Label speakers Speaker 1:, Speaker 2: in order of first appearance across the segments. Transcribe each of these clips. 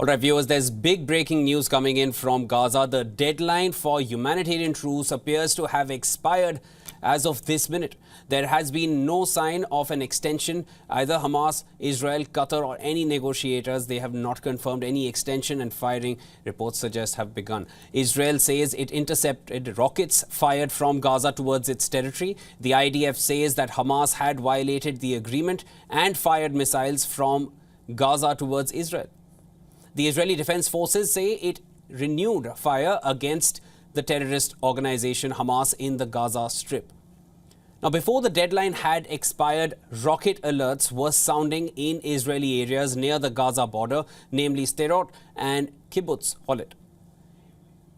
Speaker 1: All right, viewers, there's big breaking news coming in from Gaza. The deadline for humanitarian truce appears to have expired as of this minute. There has been no sign of an extension. Either Hamas, Israel, Qatar or any negotiators, they have not confirmed any extension, and firing, reports suggest, have begun. Israel says it intercepted rockets fired from Gaza towards its territory. The IDF says that Hamas had violated the agreement and fired missiles from Gaza towards Israel. The Israeli Defense Forces say it renewed fire against the terrorist organization Hamas in the Gaza Strip. Now, before the deadline had expired, rocket alerts were sounding in Israeli areas near the Gaza border, namely Sderot and Kibbutz Holet.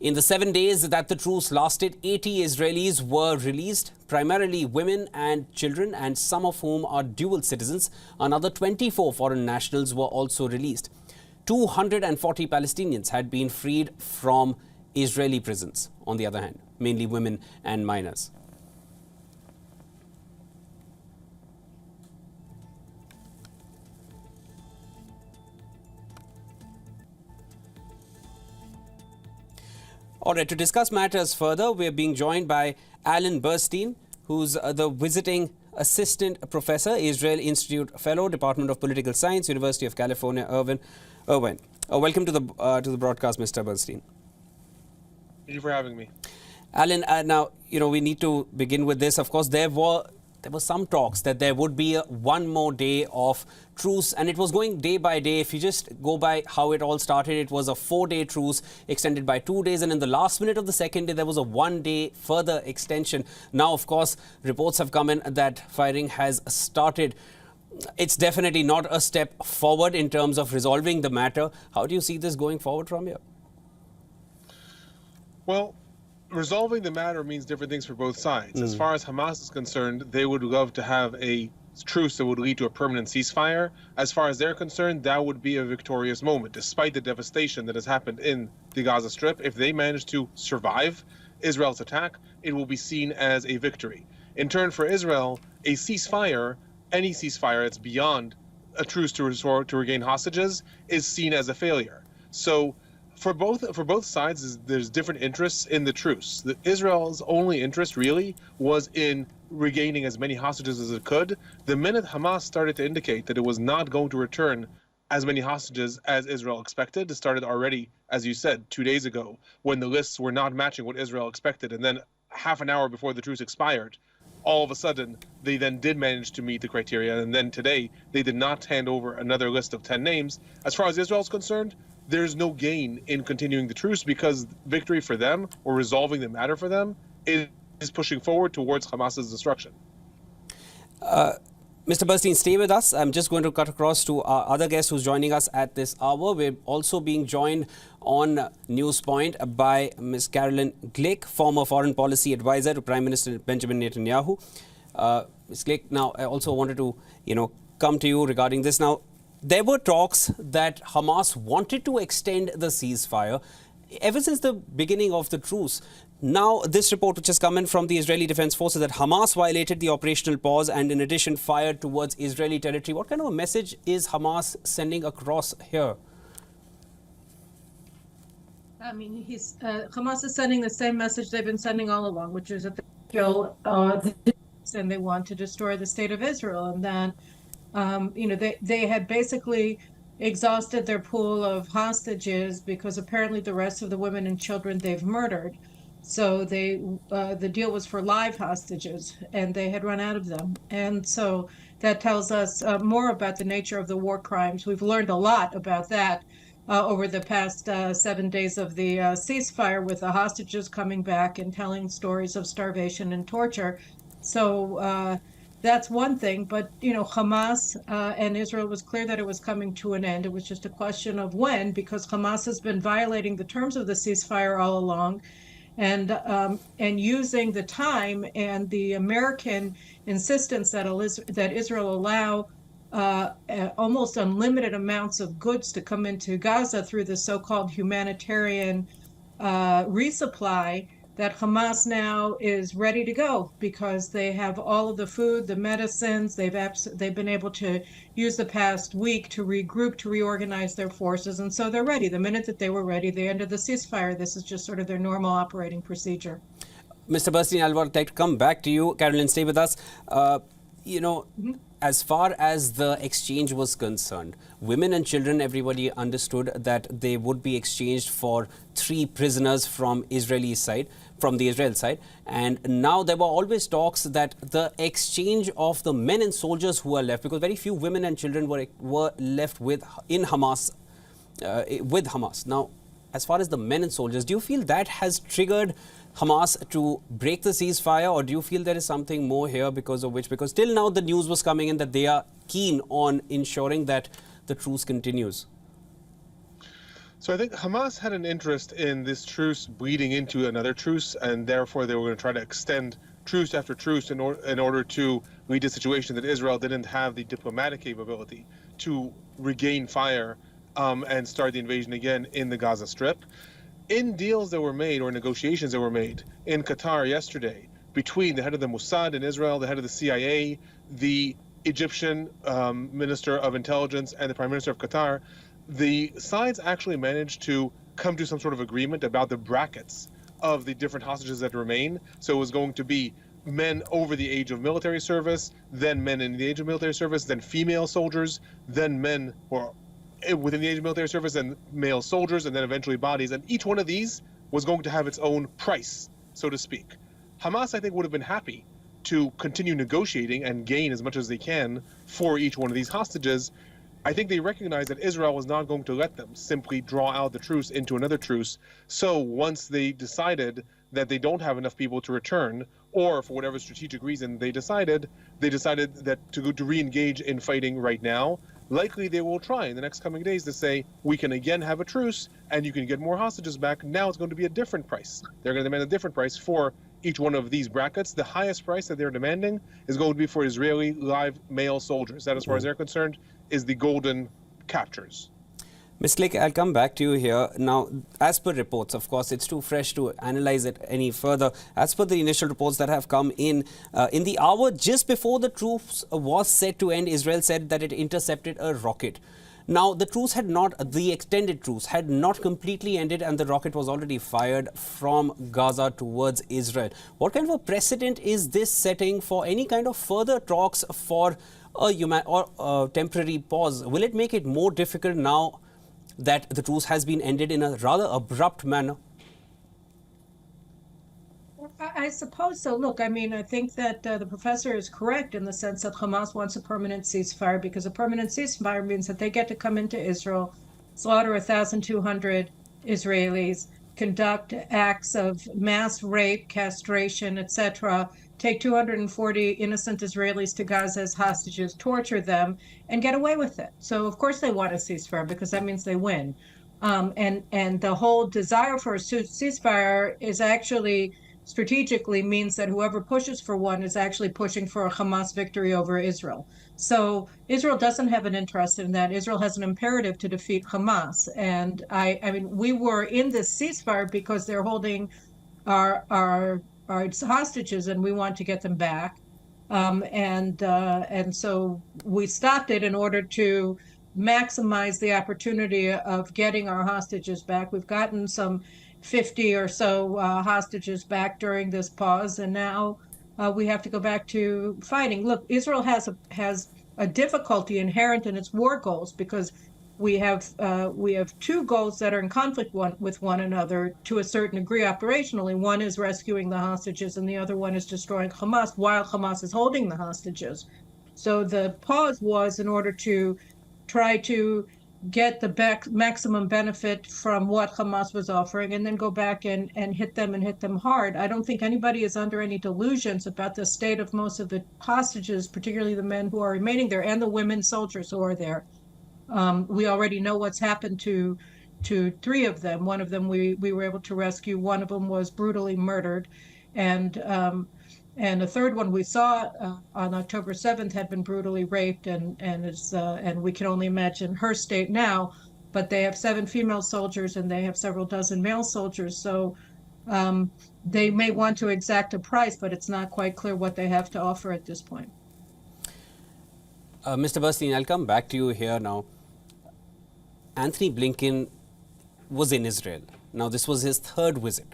Speaker 1: In the 7 days that the truce lasted, 80 Israelis were released, primarily women and children, and some of whom are dual citizens. Another 24 foreign nationals were also released. 240 Palestinians had been freed from Israeli prisons, on the other hand, mainly women and minors. All right, to discuss matters further, we're being joined by Alon Burstein, who's the visiting assistant professor, Israel Institute Fellow, Department of Political Science, University of California, Irvine. Welcome to the broadcast, Mr. Burstein.
Speaker 2: Thank you for having me.
Speaker 1: Alon, now, we need to begin with this. Of course, there were some talks that there would be one more day of truce, and it was going day by day. If you just go by how it all started, it was a 4-day truce extended by 2 days, and in the last minute of the second day, there was a 1-day further extension. Now, of course, reports have come in that firing has started. It's definitely not a step forward in terms of resolving the matter. How do you see this going forward from here?
Speaker 2: Well, resolving the matter means different things for both sides. As far as Hamas is concerned, they would love to have a truce that would lead to a permanent ceasefire. As far as they're concerned, that would be a victorious moment, despite the devastation that has happened in the Gaza Strip. If they manage to survive Israel's attack, it will be seen as a victory. In turn, for Israel, a ceasefire, any ceasefire that's beyond a truce to regain hostages, is seen as a failure. So for both sides, there's different interests in the truce. Israel's only interest really was in regaining as many hostages as it could. The minute Hamas started to indicate that it was not going to return as many hostages as Israel expected, it started already, as you said, 2 days ago, when the lists were not matching what Israel expected. And then half an hour before the truce expired, all of a sudden, they then did manage to meet the criteria. And then today, they did not hand over another list of 10 names. As far as Israel is concerned, there's no gain in continuing the truce, because victory for them, or resolving the matter for them, is pushing forward towards Hamas's destruction.
Speaker 1: Mr. Burstein, stay with us. I'm just going to cut across to our other guest who's joining us at this hour. We're also being joined on News Point by Ms. Carolyn Glick, former foreign policy advisor to Prime Minister Benjamin Netanyahu. Ms. Glick, now I also wanted to, come to you regarding this. Now, there were talks that Hamas wanted to extend the ceasefire ever since the beginning of the truce. Now, this report which has come in from the Israeli Defense Forces that Hamas violated the operational pause and in addition fired towards Israeli territory. What kind of a message is Hamas sending across here?
Speaker 3: I mean, Hamas is sending the same message they've been sending all along, which is that they kill and they want to destroy the state of Israel, and that they had basically exhausted their pool of hostages because apparently the rest of the women and children they've murdered. So the deal was for live hostages, and they had run out of them. And so that tells us more about the nature of the war crimes. We've learned a lot about that over the past 7 days of the ceasefire, with the hostages coming back and telling stories of starvation and torture. So that's one thing, but Hamas and Israel, was clear that it was coming to an end. It was just a question of when, because Hamas has been violating the terms of the ceasefire all along, and using the time and the American insistence that Israel allow almost unlimited amounts of goods to come into Gaza through the so-called humanitarian resupply that Hamas now is ready to go because they have all of the food, the medicines. They've been able to use the past week to regroup, to reorganize their forces, and so they're ready. The minute that they were ready, they ended the ceasefire. This is just sort of their normal operating procedure.
Speaker 1: Mr. Burstein, I'd like to come back to you. Carolyn, stay with us. As far as the exchange was concerned, women and children, everybody understood that they would be exchanged for 3 prisoners from the Israel side. And now there were always talks that the exchange of the men and soldiers who are left, because very few women and children were left with Hamas. Now, as far as the men and soldiers, do you feel that has triggered Hamas to break the ceasefire, or do you feel there is something more here because till now the news was coming in that they are keen on ensuring that the truce continues?
Speaker 2: So I think Hamas had an interest in this truce bleeding into another truce, and therefore they were going to try to extend truce after truce in order to lead to a situation that Israel didn't have the diplomatic capability to regain fire and start the invasion again in the Gaza Strip. In deals that were made, or negotiations that were made in Qatar yesterday between the head of the Mossad in Israel, the head of the CIA, the Egyptian Minister of Intelligence, and the Prime Minister of Qatar, the sides actually managed to come to some sort of agreement about the brackets of the different hostages that remain. So it was going to be men over the age of military service, then men in the age of military service, then female soldiers, then men or within the age of military service, and male soldiers, and then eventually bodies. And each one of these was going to have its own price, so to speak. Hamas, I think, would have been happy to continue negotiating and gain as much as they can for each one of these hostages. I think they recognize that Israel was not going to let them simply draw out the truce into another truce. So once they decided that they don't have enough people to return, or for whatever strategic reason they decided that to re-engage in fighting right now, likely they will try in the next coming days to say, we can again have a truce and you can get more hostages back. Now it's going to be a different price. They're going to demand a different price for each one of these brackets. The highest price that they're demanding is going to be for Israeli live male soldiers. That, as far as they're concerned, is the golden captures.
Speaker 1: Ms. Click, I'll come back to you here. Now, as per reports, of course, it's too fresh to analyze it any further. As per the initial reports that have come in the hour just before the truce was set to end, Israel said that it intercepted a rocket. Now, the extended truce had not completely ended, and the rocket was already fired from Gaza towards Israel. What kind of a precedent is this setting for any kind of further talks for a temporary pause? Will it make it more difficult now that the truce has been ended in a rather abrupt manner?
Speaker 3: I suppose so. Look, I mean, I think that the professor is correct in the sense that Hamas wants a permanent ceasefire, because a permanent ceasefire means that they get to come into Israel, slaughter 1,200 Israelis, conduct acts of mass rape, castration, etc., take 240 innocent Israelis to Gaza as hostages, torture them, and get away with it. So, of course, they want a ceasefire because that means they win. And the whole desire for a ceasefire is actually strategically means that whoever pushes for one is actually pushing for a Hamas victory over Israel. So Israel doesn't have an interest in that. Israel has an imperative to defeat Hamas. And I mean, we were in this ceasefire because they're holding our hostages, and we want to get them back. And so we stopped it in order to maximize the opportunity of getting our hostages back. We've gotten some 50 or so hostages back during this pause, and now we have to go back to fighting. Look, Israel has a difficulty inherent in its war goals, because we have 2 goals that are in conflict with one another to a certain degree operationally. One is rescuing the hostages, and the other one is destroying Hamas while Hamas is holding the hostages. So the pause was in order to try to get the maximum benefit from what Hamas was offering, and then go back and hit them hard. I don't think anybody is under any delusions about the state of most of the hostages, particularly the men who are remaining there and the women soldiers who are there. We already know what's happened to 3 of them. One of them we were able to rescue. One of them was brutally murdered, and the third one we saw on October 7th had been brutally raped, and we can only imagine her state now. But they have 7 female soldiers, and they have several dozen male soldiers. So They may want to exact a price, but it's not quite clear what they have to offer at this point.
Speaker 1: Mr. Burstein, I'll come back to you here now. Anthony Blinken was in Israel. Now, this was his third visit.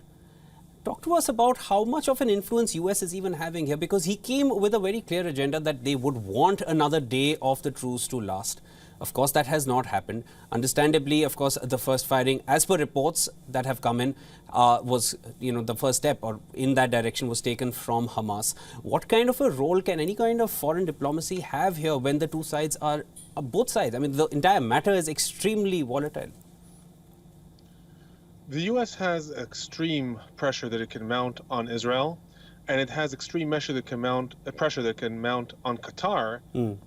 Speaker 1: Talk to us about how much of an influence US is even having here, because he came with a very clear agenda that they would want another day of the truce to last. Of course, that has not happened. Understandably, of course, the first firing, as per reports that have come in, was, the first step or in that direction was taken from Hamas. What kind of a role can any kind of foreign diplomacy have here when the two sides are both sides? I mean, the entire matter is extremely volatile.
Speaker 2: The U.S. has extreme pressure that it can mount on Israel, and it has extreme pressure that can mount on Qatar,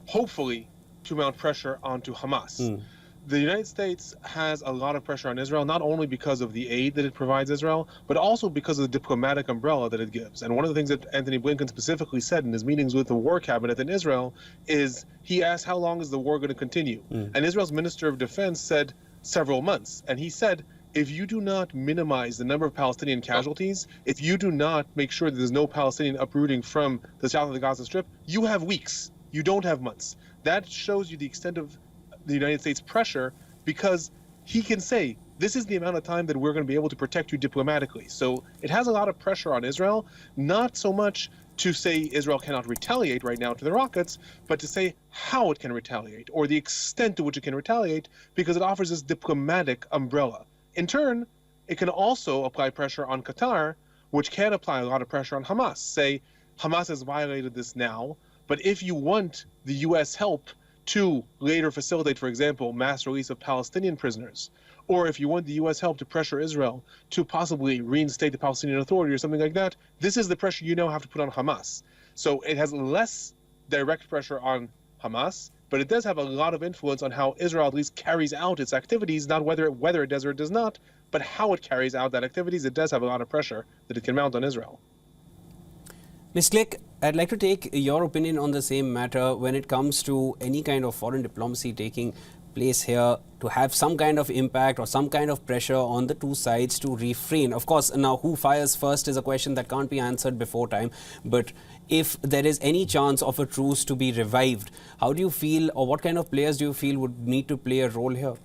Speaker 2: hopefully to mount pressure onto Hamas. The United States has a lot of pressure on Israel, not only because of the aid that it provides Israel, but also because of the diplomatic umbrella that it gives. And one of the things that Anthony Blinken specifically said in his meetings with the war cabinet in Israel is he asked, how long is the war going to continue? And Israel's Minister of Defense said several months. And he said, if you do not minimize the number of Palestinian casualties, if you do not make sure that there's no Palestinian uprooting from the south of the Gaza Strip, you have weeks. You don't have months. That shows you the extent of the United States pressure, because he can say, this is the amount of time that we're going to be able to protect you diplomatically. So it has a lot of pressure on Israel, not so much to say Israel cannot retaliate right now to the rockets, but to say how it can retaliate, or the extent to which it can retaliate, because it offers this diplomatic umbrella. In turn, it can also apply pressure on Qatar, which can apply a lot of pressure on Hamas. Say, Hamas has violated this now, but if you want the U.S. help to later facilitate, for example, mass release of Palestinian prisoners, or if you want the U.S. help to pressure Israel to possibly reinstate the Palestinian Authority or something like that, this is the pressure you now have to put on Hamas. So it has less direct pressure on Hamas, but it does have a lot of influence on how Israel at least carries out its activities, not whether it does or it does not, but how it carries out that activities. It does have a lot of pressure that it can mount on Israel.
Speaker 1: Ms. Click, I'd like to take your opinion on the same matter when it comes to any kind of foreign diplomacy taking place here to have some kind of impact or some kind of pressure on the two sides to refrain. Of course, now who fires first is a question that can't be answered before time. But if there is any chance of a truce to be revived, how do you feel, or what kind of players do you feel would need to play a role here?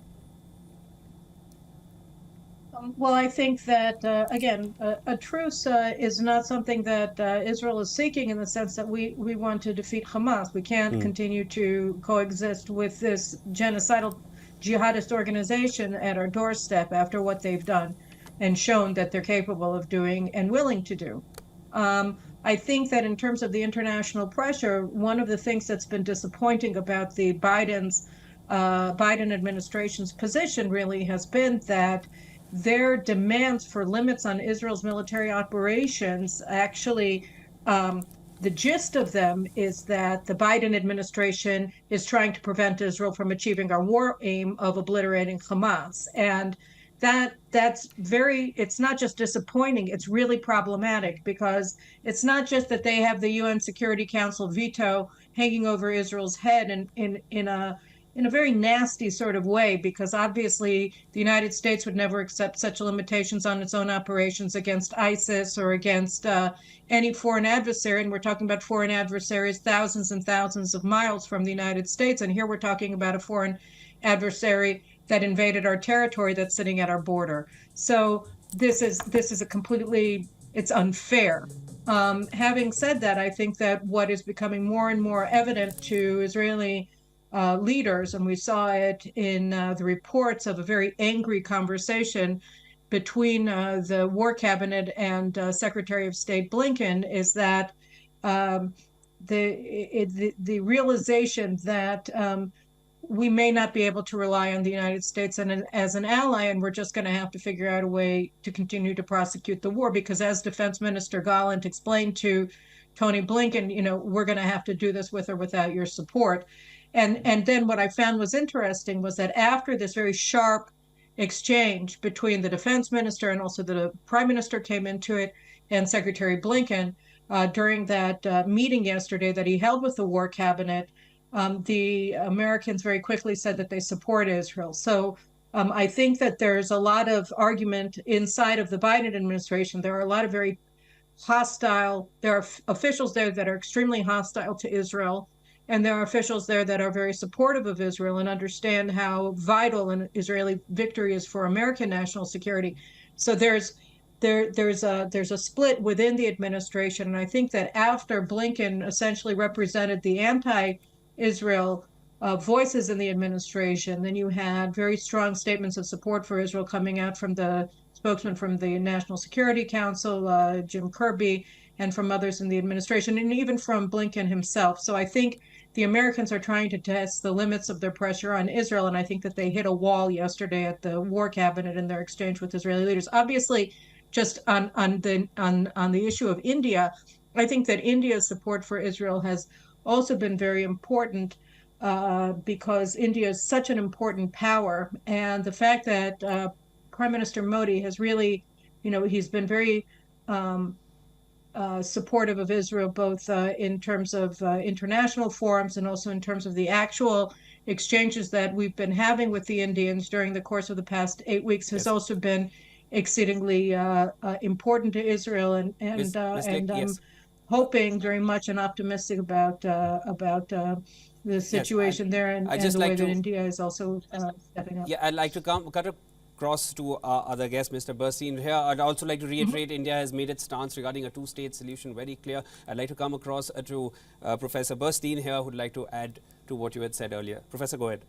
Speaker 3: Well, I think that, again, a truce is not something that Israel is seeking, in the sense that we want to defeat Hamas. We can't continue to coexist with this genocidal jihadist organization at our doorstep after what they've done and shown that they're capable of doing and willing to do. I think that in terms of the international pressure, one of the things that's been disappointing about the Biden administration's position really has been that their demands for limits on Israel's military operations, actually, the gist of them is that the Biden administration is trying to prevent Israel from achieving our war aim of obliterating Hamas. And it's not just disappointing, it's really problematic, because it's not just that they have the UN Security Council veto hanging over Israel's head in a very nasty sort of way, because obviously the United States would never accept such limitations on its own operations against ISIS or against any foreign adversary. And we're talking about foreign adversaries thousands and thousands of miles from the United States. And here we're talking about a foreign adversary that invaded our territory, that's sitting at our border. So this is it's unfair. Having said that, I think that what is becoming more and more evident to Israeli leaders, and we saw it in the reports of a very angry conversation between the War Cabinet and Secretary of State Blinken, is that the realization that we may not be able to rely on the United States as an ally, and we're just going to have to figure out a way to continue to prosecute the war, because as Defense Minister Gallant explained to Tony Blinken, we're going to have to do this with or without your support. And then what I found was interesting was that after this very sharp exchange between the defense minister and also the prime minister came into it, and Secretary Blinken, during that meeting yesterday that he held with the War Cabinet, the Americans very quickly said that they support Israel. So I think that there's a lot of argument inside of the Biden administration. There are a lot of very hostile, there are officials there that are extremely hostile to Israel, and there are officials there that are very supportive of Israel and understand how vital an Israeli victory is for American national security. So there's a split within the administration, and I think that after Blinken essentially represented the anti-Israel voices in the administration, then you had very strong statements of support for Israel coming out from the spokesman from the National Security Council, Jim Kirby, and from others in the administration, and even from Blinken himself. So I think the Americans are trying to test the limits of their pressure on Israel, and I think that they hit a wall yesterday at the War Cabinet in their exchange with Israeli leaders. Obviously, just on the issue of India, I think that India's support for Israel has also been very important because India is such an important power, and the fact that Prime Minister Modi has really, he's been very supportive of Israel, both in terms of international forums and also in terms of the actual exchanges that we've been having with the Indians during the course of the past 8 weeks has also been exceedingly important to Israel, and I'm hoping very much and optimistic about the situation there and the way that India is also stepping up.
Speaker 1: Yeah, I'd like to cut across to our other guest, Mr. Burstein here. I'd also like to reiterate India has made its stance regarding a two-state solution very clear. I'd like to come across to Professor Burstein here, who'd like to add to what you had said earlier. Professor, go ahead.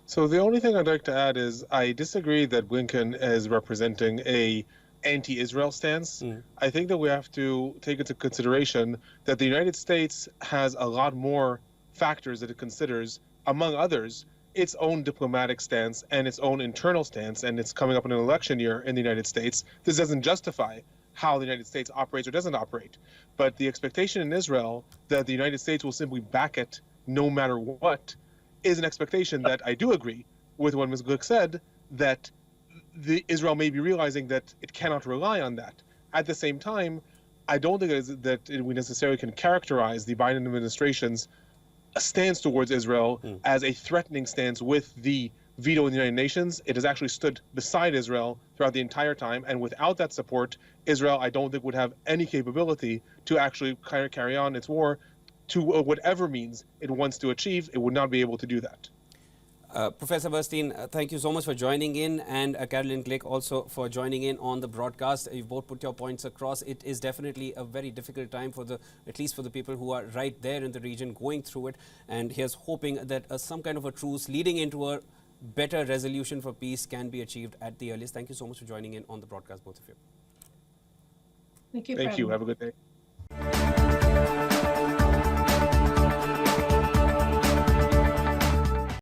Speaker 2: So the only thing I'd like to add is I disagree that Blinken is representing a anti-Israel stance. I think that we have to take into consideration that the United States has a lot more factors that it considers, among others, its own diplomatic stance and its own internal stance, and it's coming up in an election year in the United States. This doesn't justify how the United States operates or doesn't operate. But the expectation in Israel that the United States will simply back it no matter what is an expectation that I do agree with what Ms. Glick said, that Israel may be realizing that it cannot rely on that. At the same time, I don't think that we necessarily can characterize the Biden administration's stance towards Israel as a threatening stance with the veto in the United Nations. It has actually stood beside Israel throughout the entire time, and without that support, Israel, I don't think, would have any capability to actually carry on its war to whatever means it wants to achieve. It would not be able to do that.
Speaker 1: Professor Burstein, thank you so much for joining in, and Caroline Glick also for joining in on the broadcast. You've both put your points across. It is definitely a very difficult time for at least for the people who are right there in the region going through it. And here's hoping that some kind of a truce leading into a better resolution for peace can be achieved at the earliest. Thank you so much for joining in on the broadcast, both of you.
Speaker 3: Thank you.
Speaker 2: Thank you. Have a good day.